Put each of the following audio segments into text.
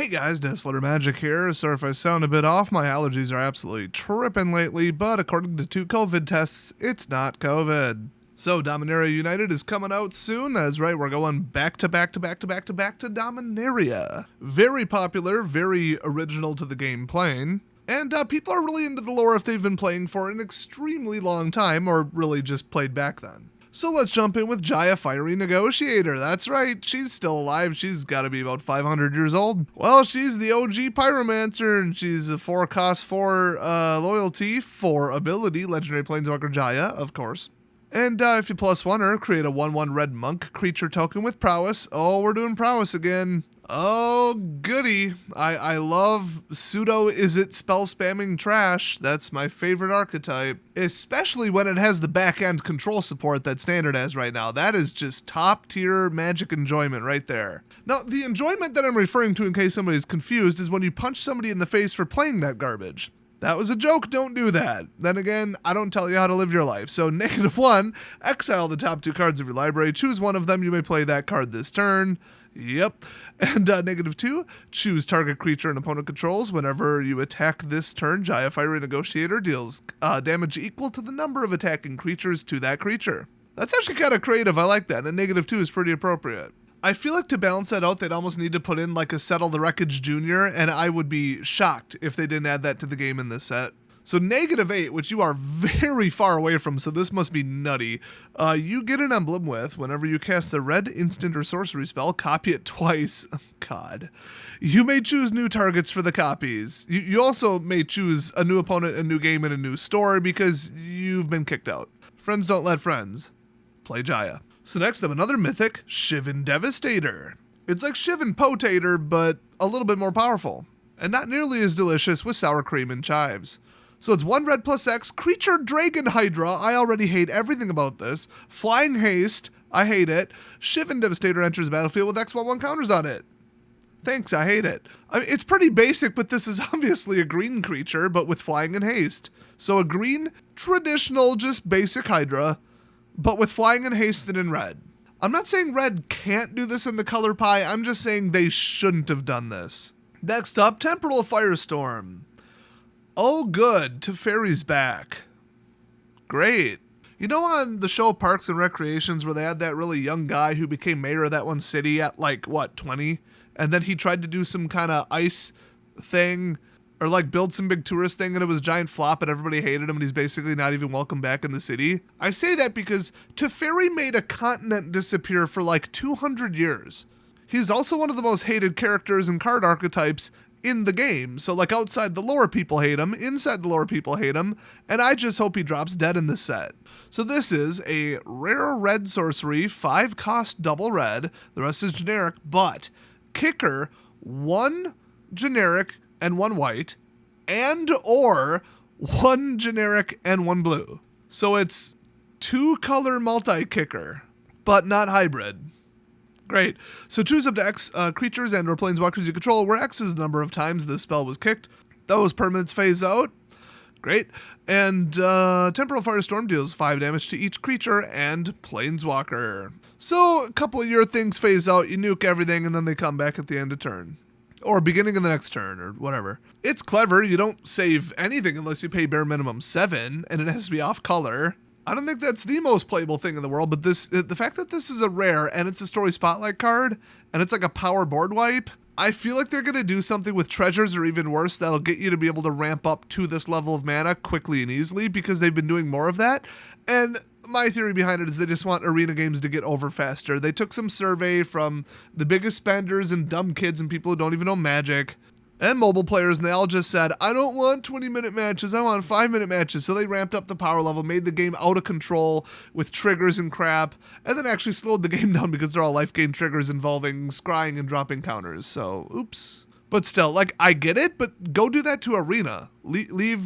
Hey guys, Nestletter Magic here. Sorry if I sound a bit off, my allergies are absolutely tripping lately, but according to 2 COVID tests, it's not COVID. So Dominaria United is coming out soon. That's right, we're going back to Dominaria. Very popular, very original to the game playing. And people are really into the lore if they've been playing for an extremely long time, or really just played back then. So let's jump in with Jaya Fiery Negotiator. That's right, she's still alive. She's got to be about 500 years old. Well, she's the OG Pyromancer, and she's a 4 cost 4 loyalty, 4 ability, Legendary Planeswalker Jaya, of course. And if you +1 her, create a 1/1 red monk creature token with prowess. Oh, we're doing prowess again. Oh, goody. I love pseudo-is-it spell spamming trash. That's my favorite archetype. Especially when it has the back-end control support that Standard has right now. That is just top-tier Magic enjoyment right there. Now, the enjoyment that I'm referring to, in case somebody's confused, is when you punch somebody in the face for playing that garbage. That was a joke, don't do that. Then again, I don't tell you how to live your life. So -1, exile the top 2 cards of your library, choose one of them, you may play that card this turn. Yep. And -2, choose target creature an opponent controls. Whenever you attack this turn, Jaya Fiery Negotiator deals damage equal to the number of attacking creatures to that creature. That's actually kind of creative, I like that, and -2 is pretty appropriate. I feel like to balance that out, they'd almost need to put in like a Settle the Wreckage Jr., and I would be shocked if they didn't add that to the game in this set. So -8, which you are very far away from, so this must be nutty. You get an emblem with, whenever you cast a red instant or sorcery spell, copy it twice. Oh, God. You may choose new targets for the copies. You also may choose a new opponent, a new game, and a new store because you've been kicked out. Friends don't let friends. Play Jaya. So next up, another mythic, Shivan Devastator. It's like Shivan Potator, but a little bit more powerful. And not nearly as delicious with sour cream and chives. So it's 1 red +X, creature Dragon Hydra. I already hate everything about this. Flying Haste, I hate it. Shivan Devastator enters the battlefield with X/1/1 counters on it. Thanks, I hate it. It's pretty basic, but this is obviously a green creature, but with flying and haste. So a green, traditional, just basic Hydra, but with flying and haste and in red. I'm not saying red can't do this in the color pie, I'm just saying they shouldn't have done this. Next up, Temporal Firestorm. Oh good, Teferi's back. Great. You know on the show Parks and Recreations where they had that really young guy who became mayor of that one city at like, what, 20? And then he tried to do some kind of ice thing or like build some big tourist thing and it was a giant flop and everybody hated him and he's basically not even welcome back in the city. I say that because Teferi made a continent disappear for like 200 years. He's also one of the most hated characters and card archetypes in the game. So like outside the lore people hate him, inside the lore people hate him, and I just hope he drops dead in this set. So this is a rare red sorcery, 5 cost double red, the rest is generic, but kicker, 1 generic and 1 white, and or 1 generic and 1 blue. So it's 2 color multi-kicker, but not hybrid. Great. So choose up to X creatures and or planeswalkers you control, where X is the number of times this spell was kicked. Those permanents phase out. Great. And Temporal Firestorm deals 5 damage to each creature and planeswalker. So a couple of your things phase out, you nuke everything, and then they come back at the end of turn. Or beginning of the next turn, or whatever. It's clever, you don't save anything unless you pay bare minimum 7, and it has to be off color. I don't think that's the most playable thing in the world, but the fact that this is a rare, and it's a Story Spotlight card, and it's like a power board wipe, I feel like they're going to do something with treasures, or even worse, that'll get you to be able to ramp up to this level of mana quickly and easily, because they've been doing more of that, and my theory behind it is they just want arena games to get over faster. They took some survey from the biggest spenders and dumb kids and people who don't even know Magic and mobile players, and they all just said, I don't want 20-minute matches, I want 5-minute matches. So they ramped up the power level, made the game out of control with triggers and crap, and then actually slowed the game down because they're all life gain triggers involving scrying and dropping counters. So, oops. But still, like, I get it, but go do that to arena. Leave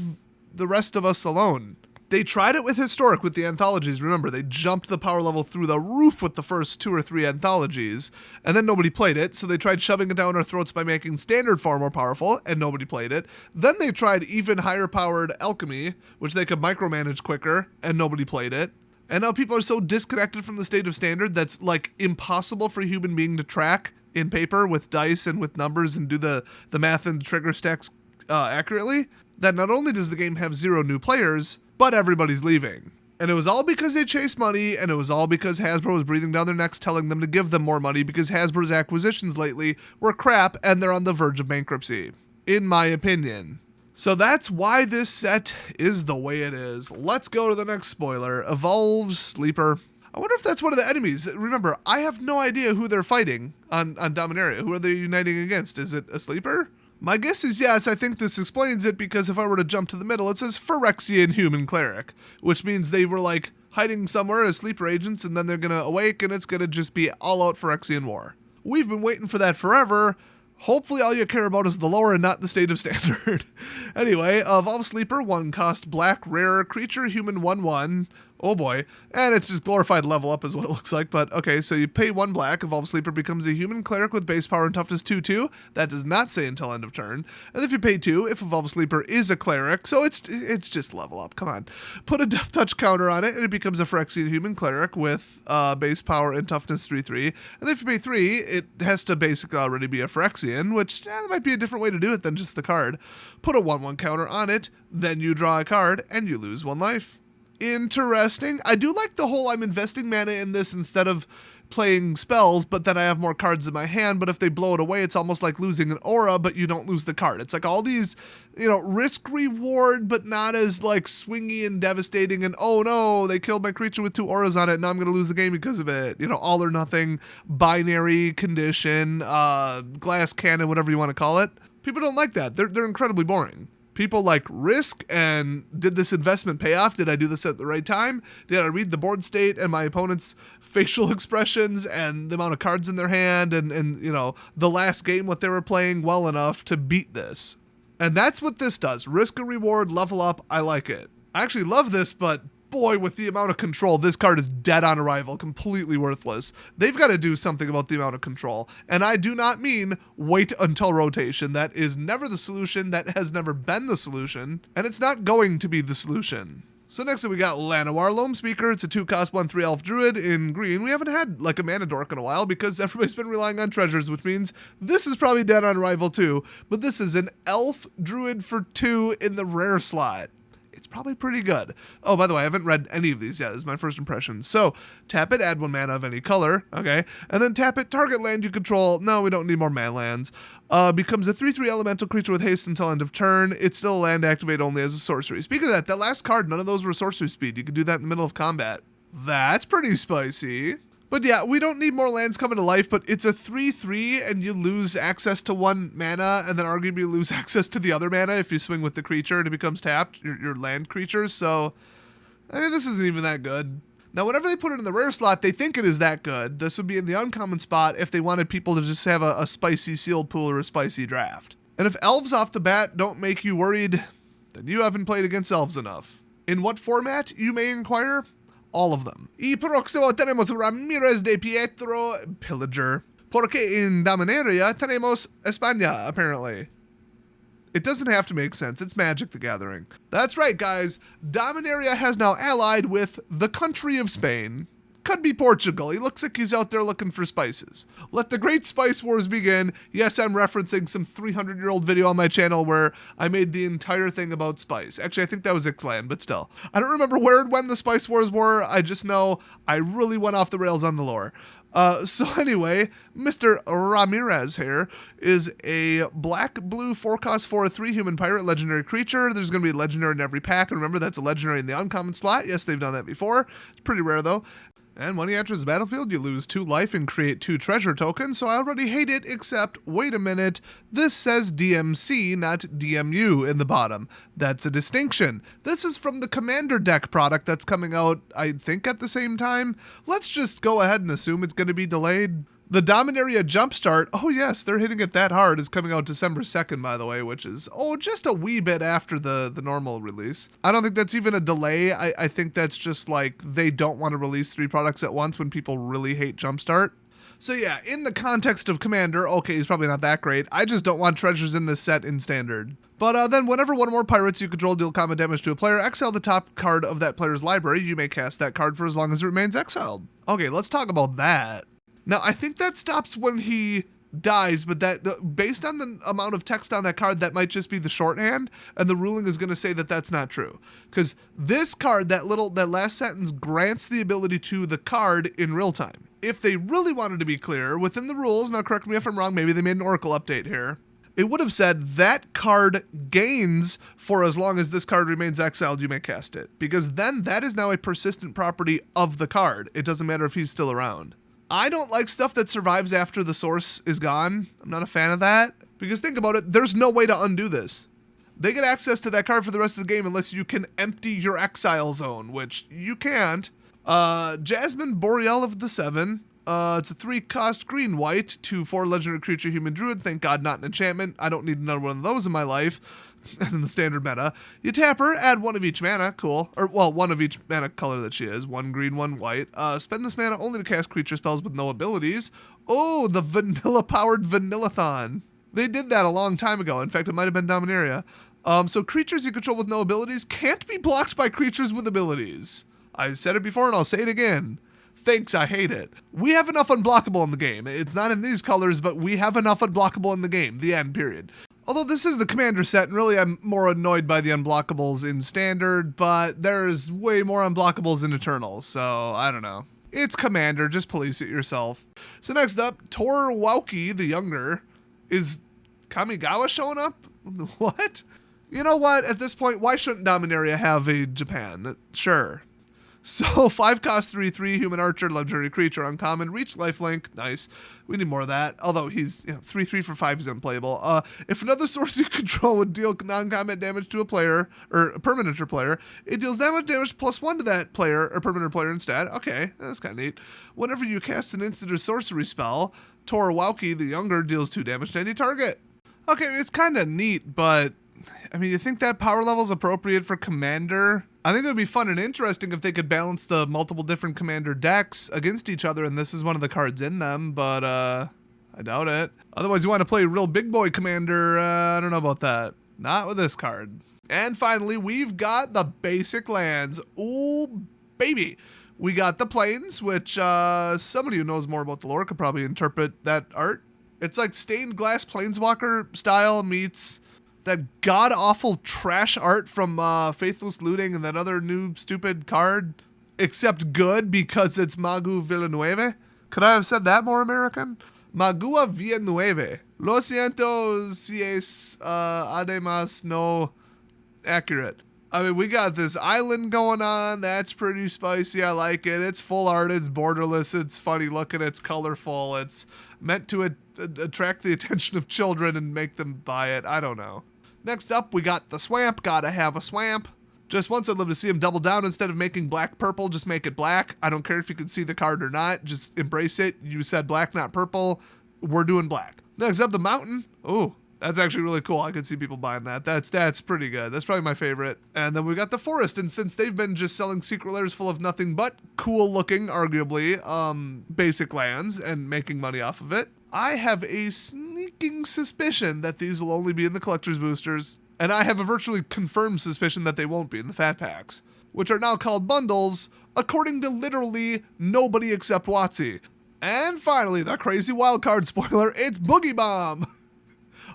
the rest of us alone. They tried it with Historic, with the anthologies. Remember, they jumped the power level through the roof with the first 2 or 3 anthologies, and then nobody played it, so they tried shoving it down our throats by making Standard far more powerful, and nobody played it. Then they tried even higher powered Alchemy, which they could micromanage quicker, and nobody played it. And now people are so disconnected from the state of Standard that's like impossible for a human being to track in paper with dice and with numbers and do the math and trigger stacks accurately, that not only does the game have 0 new players, but everybody's leaving. And it was all because they chased money, and it was all because Hasbro was breathing down their necks telling them to give them more money because Hasbro's acquisitions lately were crap and they're on the verge of bankruptcy, in my opinion. So that's why this set is the way it is. Let's go to the next spoiler. Evolve Sleeper. I wonder if that's one of the enemies. Remember, I have no idea who they're fighting on Dominaria. Who are they uniting against? Is it a sleeper? My guess is yes. I think this explains it because if I were to jump to the middle, it says Phyrexian human cleric, which means they were like hiding somewhere as sleeper agents and then they're going to awake and it's going to just be all out Phyrexian war. We've been waiting for that forever. Hopefully all you care about is the lore and not the state of standard. Anyway, Evolve Sleeper, 1 cost, black, rare, creature, human, 1/1. Oh boy. And it's just glorified level up is what it looks like. But okay, so you pay 1 black, Evolve Sleeper becomes a human cleric with base power and toughness 2/2. That does not say until end of turn. And if you pay 2, if Evolve Sleeper is a cleric, so it's just level up. Come on. Put a death touch counter on it and it becomes a Phyrexian human cleric with base power and toughness 3/3. And if you pay 3, it has to basically already be a Phyrexian, which might be a different way to do it than just the card. Put a 1/1 counter on it, then you draw a card and you lose 1 life. Interesting. I do like the whole I'm investing mana in this instead of playing spells, but then I have more cards in my hand, but if they blow it away, it's almost like losing an aura, but you don't lose the card. It's like all these, risk reward, but not as like swingy and devastating and oh no, they killed my creature with 2 auras on it, now I'm going to lose the game because of it. All or nothing, binary condition, glass cannon, whatever you want to call it. People don't like that. They're incredibly boring. People like risk and did this investment pay off? Did I do this at the right time? Did I read the board state and my opponent's facial expressions and the amount of cards in their hand and the last game, what they were playing well enough to beat this? And that's what this does. Risk and reward, level up. I like it. I actually love this, but boy, with the amount of control, this card is dead on arrival, completely worthless. They've got to do something about the amount of control. And I do not mean wait until rotation. That is never the solution. That has never been the solution. And it's not going to be the solution. So next up we got Llanowar Loam Speaker. It's a 2 cost 1/3 elf druid in green. We haven't had like a mana dork in a while because everybody's been relying on treasures, which means this is probably dead on arrival too. But this is an elf druid for 2 in the rare slot. It's probably pretty good. Oh, by the way, I haven't read any of these yet. This is my first impression. So, tap it, add 1 mana of any color. Okay. And then tap it, target land you control. No, we don't need more mana lands. Becomes a 3/3 elemental creature with haste until end of turn. It's still a land activate only as a sorcery. Speaking of that last card, none of those were sorcery speed. You could do that in the middle of combat. That's pretty spicy. But yeah, we don't need more lands coming to life, but it's a 3/3 and you lose access to 1 mana and then arguably you lose access to the other mana if you swing with the creature and it becomes tapped, your land creature. So, I mean, this isn't even that good. Now, whenever they put it in the rare slot, they think it is that good. This would be in the uncommon spot if they wanted people to just have a spicy sealed pool or a spicy draft. And if elves off the bat don't make you worried, then you haven't played against elves enough. In what format, you may inquire? All of them. Y próximo tenemos Ramirez de Pietro, Pillager. Porque en Dominaria tenemos España, apparently. It doesn't have to make sense. It's Magic the Gathering. That's right, guys. Dominaria has now allied with the country of Spain. Could be Portugal. He looks like he's out there looking for spices. Let the great spice wars begin. Yes, I'm referencing some 300-year-old video on my channel where I made the entire thing about spice. Actually, I think that was Ixalan, but still. I don't remember where and when the spice wars were. I just know I really went off the rails on the lore. So anyway, Mr. Ramirez here is a black-blue 4 cost 4/3 human pirate legendary creature. There's going to be a legendary in every pack. And remember, that's a legendary in the uncommon slot. Yes, they've done that before. It's pretty rare, though. And when he enters the battlefield, you lose 2 life and create 2 treasure tokens, so I already hate it, except, wait a minute, this says DMC, not DMU in the bottom. That's a distinction. This is from the Commander deck product that's coming out, I think, at the same time. Let's just go ahead and assume it's going to be delayed. The Dominaria Jumpstart, oh yes, they're hitting it that hard, is coming out December 2nd, by the way, which is, just a wee bit after the normal release. I don't think that's even a delay. I think that's just like they don't want to release 3 products at once when people really hate Jumpstart. So yeah, in the context of Commander, okay, he's probably not that great. I just don't want treasures in this set in Standard. But then whenever one or more pirates you control deal combat damage to a player, exile the top card of that player's library. You may cast that card for as long as it remains exiled. Okay, let's talk about that. Now, I think that stops when he dies, but that based on the amount of text on that card, that might just be the shorthand, and the ruling is going to say that that's not true. Because this card, that last sentence grants the ability to the card in real time. If they really wanted to be clear within the rules, now correct me if I'm wrong, maybe they made an Oracle update here, it would have said that card gains for as long as this card remains exiled, you may cast it. Because then that is now a persistent property of the card. It doesn't matter if he's still around. I don't like stuff that survives after the source is gone. I'm not a fan of that. Because think about it, there's no way to undo this. They get access to that card for the rest of the game unless you can empty your exile zone, which you can't. Jasmine Boreal of the 7. It's a 3-cost green-white, 2/4 legendary creature human druid. Thank God not an enchantment. I don't need another one of those in my life. In the standard meta. You tap her, add 1 of each mana. Cool. Or, well, 1 of each mana color that she is. 1 green, 1 white. Spend this mana only to cast creature spells with no abilities. Oh, the vanilla-powered Vanillathon. They did that a long time ago. In fact, it might have been Dominaria. So creatures you control with no abilities can't be blocked by creatures with abilities. I've said it before and I'll say it again. Thanks, I hate it. We have enough unblockable in the game. It's not in these colors, but we have enough unblockable in the game. The end, period. Although this is the commander set, and really I'm more annoyed by the unblockables in standard, but there's way more unblockables in Eternal, so I don't know. It's commander, just police it yourself. So next up, Torwauki the Younger. Is Kamigawa showing up? What? You know what? At this point, why shouldn't Dominaria have a Japan? Sure. So 5 cost 3/3 human archer, legendary creature, uncommon, reach lifelink, nice. We need more of that. Although he's 3/3 for 5 is unplayable. If another source you control would deal non-combat damage to a player or a permanent player, it deals damage +1 to that player or permanent player instead. Okay, that's kind of neat. Whenever you cast an instant or sorcery spell, Torwauki the Younger deals 2 damage to any target. Okay, it's kind of neat, but I mean, you think that power level is appropriate for commander? I think it would be fun and interesting if they could balance the multiple different commander decks against each other, and this is one of the cards in them, but I doubt it. Otherwise, you want to play real big boy commander, I don't know about that. Not with this card. And finally, we've got the basic lands. Ooh, baby. We got the plains, which somebody who knows more about the lore could probably interpret that art. It's like stained glass planeswalker style meets that god-awful trash art from Faithless Looting and that other new stupid card, except good because it's Magu Villanueve. Could I have said that more American? Magua Villanueve. Lo siento si es además no accurate. I mean, we got this island going on. That's pretty spicy. I like it. It's full art. It's borderless. It's funny looking. It's colorful. It's meant to attract the attention of children and make them buy it. I don't know. Next up, we got the Swamp. Gotta have a Swamp. Just once I'd love to see him double down. Instead of making black purple, just make it black. I don't care if you can see the card or not. Just embrace it. You said black, not purple. We're doing black. Next up, the Mountain. Oh, that's actually really cool. I could see people buying that. That's pretty good. That's probably my favorite. And then we got the Forest. And since they've been just selling secret lairs full of nothing but cool looking, arguably, basic lands and making money off of it, I have a sneaking suspicion that these will only be in the collector's boosters. And I have a virtually confirmed suspicion that they won't be in the fat packs, which are now called bundles, according to literally nobody except WotC. And finally, the crazy wildcard spoiler, it's Boogie Bomb.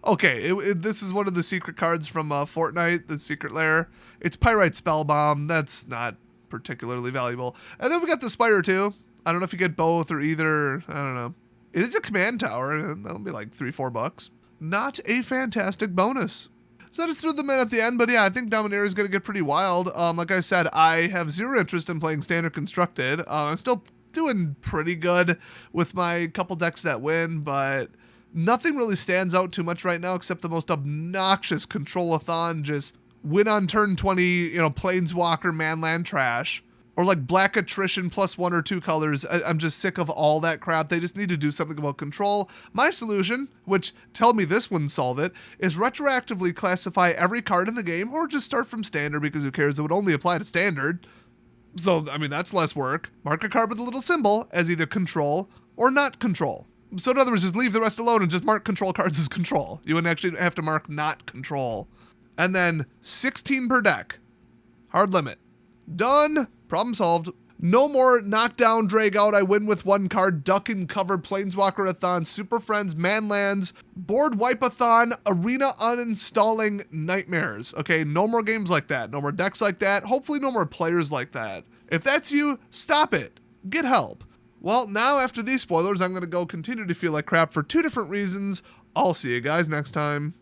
Okay, this is one of the secret cards from Fortnite, the secret lair. It's Pyrite Spell Bomb. That's not particularly valuable. And then we got the Spire too. I don't know if you get both or either. I don't know. It is a command tower, and that'll be like $3-4. Not a fantastic bonus. So I just threw them in at the end, but yeah, I think Dominaria is going to get pretty wild. Like I said, I have zero interest in playing Standard Constructed. I'm still doing pretty good with my couple decks that win, but nothing really stands out too much right now except the most obnoxious Control-a-thon, just win on turn 20, Planeswalker manland trash. Or like black attrition plus 1 or 2 colors. I'm just sick of all that crap. They just need to do something about control. My solution, which tell me this wouldn't solve it, is retroactively classify every card in the game or just start from standard because who cares? It would only apply to standard. So, I mean, that's less work. Mark a card with a little symbol as either control or not control. So in other words, just leave the rest alone and just mark control cards as control. You wouldn't actually have to mark not control. And then 16 per deck. Hard limit. Done. Problem solved. No more knockdown, drag out, I win with one card, duck and cover, Planeswalker-a-thon, Super Friends, Manlands, board wipe-a-thon, arena uninstalling nightmares. Okay, no more games like that. No more decks like that. Hopefully no more players like that. If that's you, stop it. Get help. Well, now after these spoilers, I'm going to go continue to feel like crap for 2 different reasons. I'll see you guys next time.